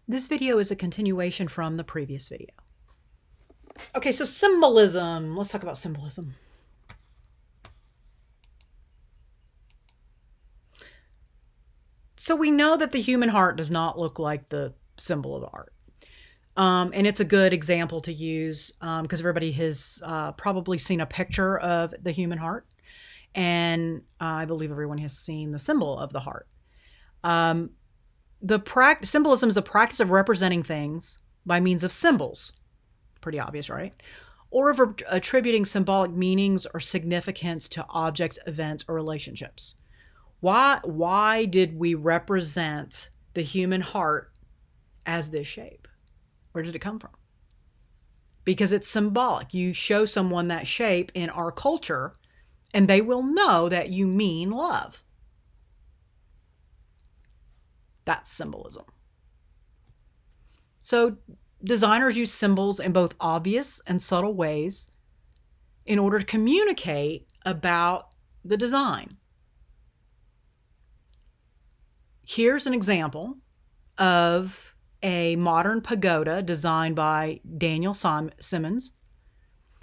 This video is a continuation from the previous video. Okay, so symbolism. Let's talk about symbolism. So we know that the human heart does not look like the symbol of art. And it's a good example to use because everybody has probably seen a picture of the human heart. And I believe everyone has seen the symbol of the heart. Symbolism is the practice of representing things by means of symbols. Pretty obvious, right? Or of attributing symbolic meanings or significance to objects, events, or relationships. Why did we represent the human heart as this shape? Where did it come from? Because it's symbolic. You show someone that shape in our culture, and they will know that you mean love. That's symbolism. So designers use symbols in both obvious and subtle ways in order to communicate about the design. Here's an example of a modern pagoda designed by Daniel Simmons.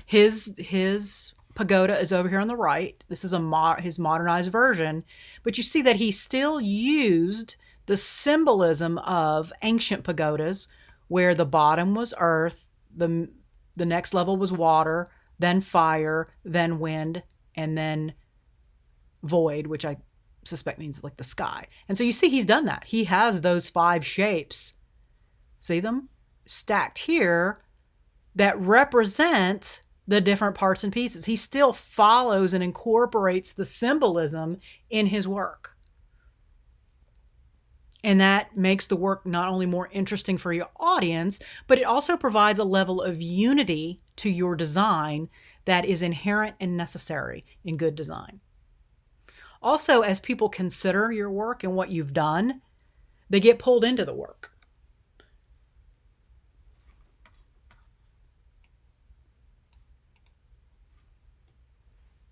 His pagoda is over here on the right. This is his modernized version, but you see that he still used the symbolism of ancient pagodas, where the bottom was earth, the next level was water, then fire, then wind, and then void, which I suspect means like the sky. And so you see he's done that. He has those 5 shapes, see them, stacked here, that represent the different parts and pieces. He still follows and incorporates the symbolism in his work. And that makes the work not only more interesting for your audience, but it also provides a level of unity to your design that is inherent and necessary in good design. Also, as people consider your work and what you've done, they get pulled into the work.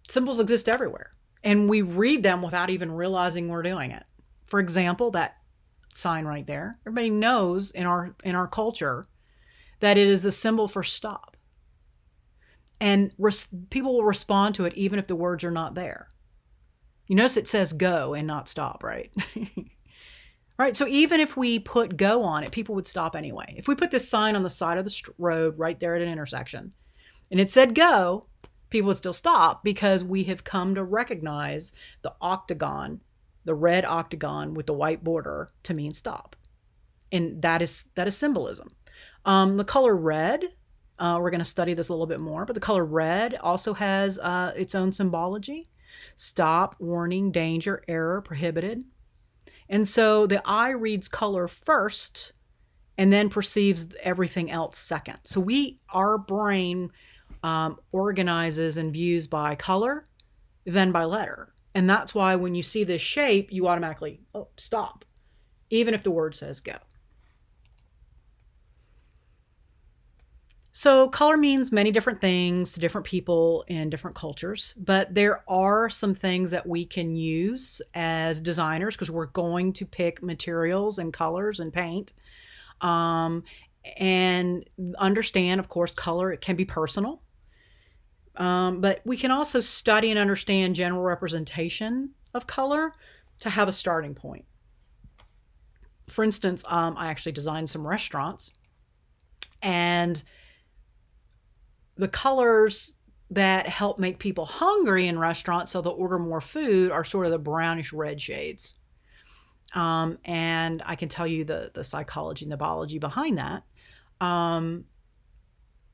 Symbols exist everywhere, and we read them without even realizing we're doing it. For example, that sign right there, everybody knows in our culture that it is the symbol for stop. And people will respond to it even if the words are not there. You notice it says go and not stop, right? Right, so even if we put go on it, people would stop anyway. If we put this sign on the side of the road right there at an intersection and it said go, people would still stop because we have come to recognize the octagon, the red octagon with the white border, to mean stop. And that is symbolism. The color red, we're going to study this a little bit more, but the color red also has its own symbology. Stop, warning, danger, error, prohibited. And so the eye reads color first and then perceives everything else second. So our brain organizes and views by color, then by letter. And that's why when you see this shape, you automatically, stop, even if the word says go. So color means many different things to different people in different cultures, but there are some things that we can use as designers because we're going to pick materials and colors and paint. And understand, of course, color, it can be personal. But we can also study and understand general representation of color to have a starting point. For instance, I actually designed some restaurants, and the colors that help make people hungry in restaurants so they'll order more food are sort of the brownish red shades. And I can tell you the psychology and the biology behind that.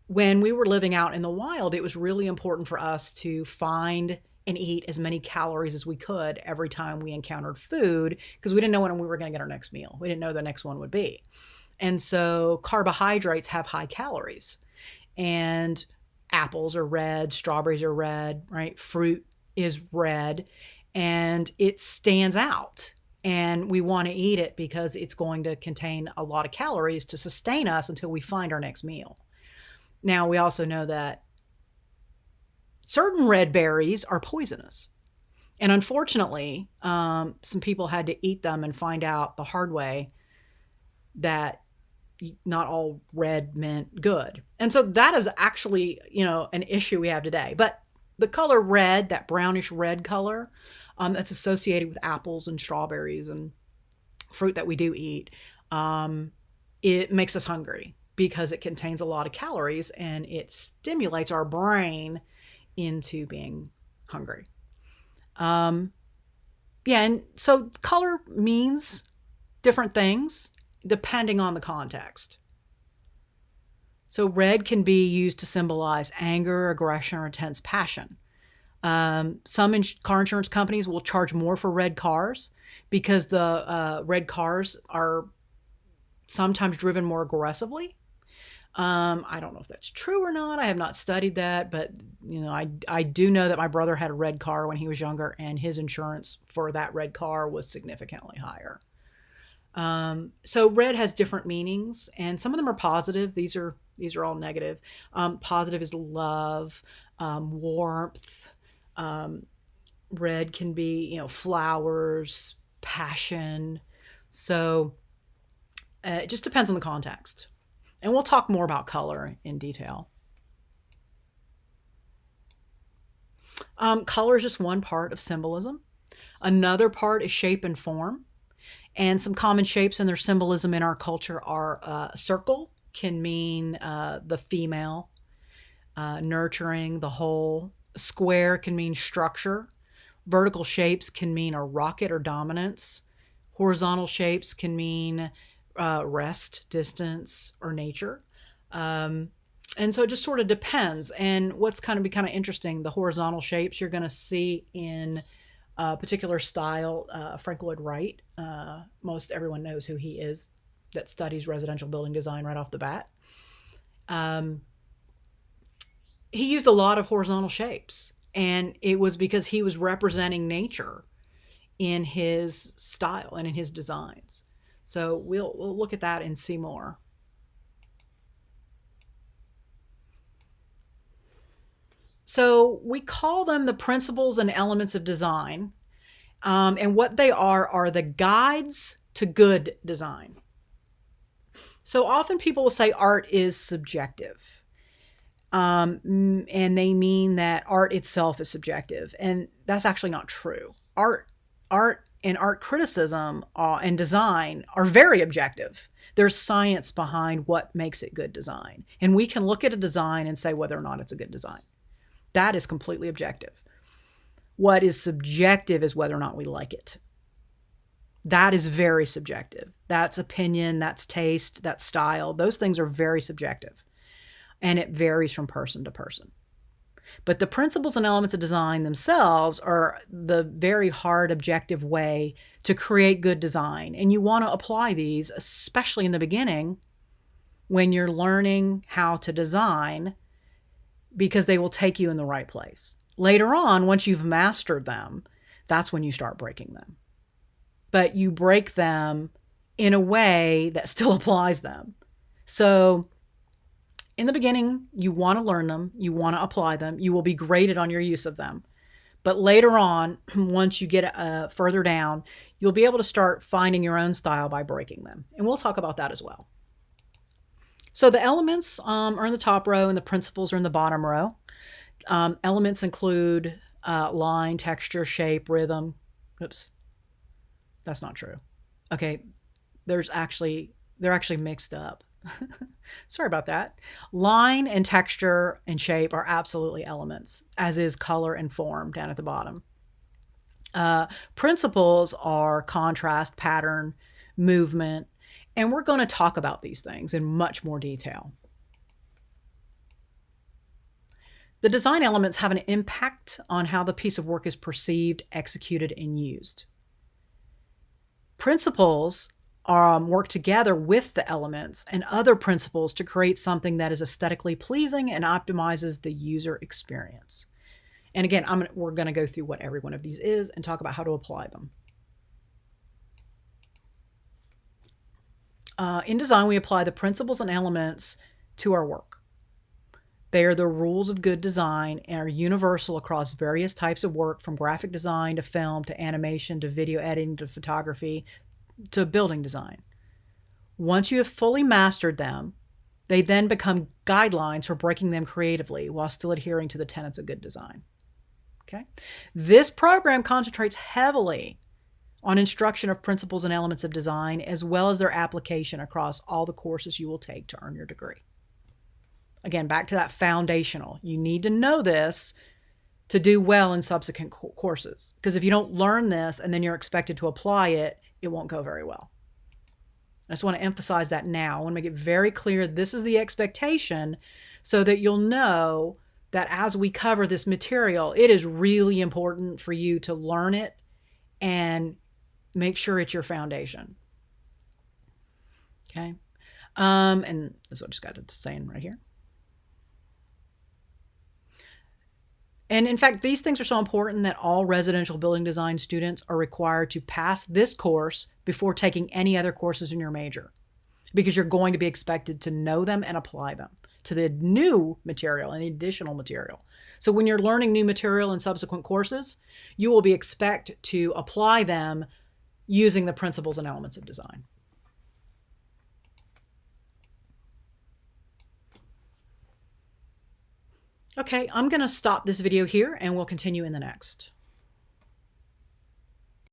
When we were living out in the wild, it was really important for us to find and eat as many calories as we could every time we encountered food, because we didn't know when we were going to get our next meal. We didn't know the next one would be. And so carbohydrates have high calories, and apples are red, strawberries are red, right? Fruit is red, and it stands out. And we want to eat it because it's going to contain a lot of calories to sustain us until we find our next meal. Now, we also know that certain red berries are poisonous. And unfortunately, some people had to eat them and find out the hard way that not all red meant good. And so that is actually, an issue we have today. But the color red, that brownish red color, that's associated with apples and strawberries and fruit that we do eat, it makes us hungry because it contains a lot of calories and it stimulates our brain into being hungry. And so color means different things depending on the context. So red can be used to symbolize anger, aggression, or intense passion. Some car insurance companies will charge more for red cars because the red cars are sometimes driven more aggressively. I don't know if that's true or not. I have not studied that, but I do know that my brother had a red car when he was younger, and his insurance for that red car was significantly higher. So red has different meanings, and some of them are positive. These are all negative. Positive is love, warmth. Red can be, flowers, passion. So it just depends on the context. And we'll talk more about color in detail. Color is just one part of symbolism. Another part is shape and form. And some common shapes and their symbolism in our culture are circle can mean the female, nurturing, the whole. Square can mean structure. Vertical shapes can mean a rocket or dominance. Horizontal shapes can mean rest, distance, or nature. And so it just sort of depends. And what's kind of interesting, the horizontal shapes you're going to see in a particular style. Frank Lloyd Wright, most everyone knows who he is that studies residential building design right off the bat. He used a lot of horizontal shapes, and it was because he was representing nature in his style and in his designs. So we'll look at that and see more. So we call them the principles and elements of design. And what they are the guides to good design. So often people will say art is subjective. And they mean that art itself is subjective. And that's actually not true. Art and art criticism and design are very objective. There's science behind what makes it good design. And we can look at a design and say whether or not it's a good design. That is completely objective. What is subjective is whether or not we like it. That is very subjective. That's opinion, that's taste, that's style. Those things are very subjective. And it varies from person to person. But the principles and elements of design themselves are the very hard, objective way to create good design. And you want to apply these, especially in the beginning, when you're learning how to design, because they will take you in the right place. Later on, once you've mastered them, that's when you start breaking them. But you break them in a way that still applies them. So in the beginning, you want to learn them, you want to apply them, you will be graded on your use of them. But later on, once you get further down, you'll be able to start finding your own style by breaking them. And we'll talk about that as well. So the elements are in the top row and the principles are in the bottom row. Elements include line, texture, shape, rhythm. Oops, that's not true. Okay, they're actually mixed up. Sorry about that. Line and texture and shape are absolutely elements, as is color and form down at the bottom. Principles are contrast, pattern, movement, and we're going to talk about these things in much more detail. The design elements have an impact on how the piece of work is perceived, executed, and used. Principles work together with the elements and other principles to create something that is aesthetically pleasing and optimizes the user experience. And again, we're going to go through what every one of these is and talk about how to apply them. In design, we apply the principles and elements to our work. They are the rules of good design and are universal across various types of work, from graphic design to film to animation to video editing to photography to building design. Once you have fully mastered them, they then become guidelines for breaking them creatively while still adhering to the tenets of good design. Okay? This program concentrates heavily on instruction of principles and elements of design, as well as their application across all the courses you will take to earn your degree. Again, back to that foundational. You need to know this to do well in subsequent courses. Because if you don't learn this and then you're expected to apply it, it won't go very well. I just want to emphasize that now. I want to make it very clear this is the expectation so that you'll know that as we cover this material, it is really important for you to learn it and make sure it's your foundation. Okay? And that's what I just got it saying right here. And in fact, these things are so important that all residential building design students are required to pass this course before taking any other courses in your major, because you're going to be expected to know them and apply them to the new material and the additional material. So when you're learning new material in subsequent courses, you will be expected to apply them using the principles and elements of design. Okay, I'm going to stop this video here and we'll continue in the next.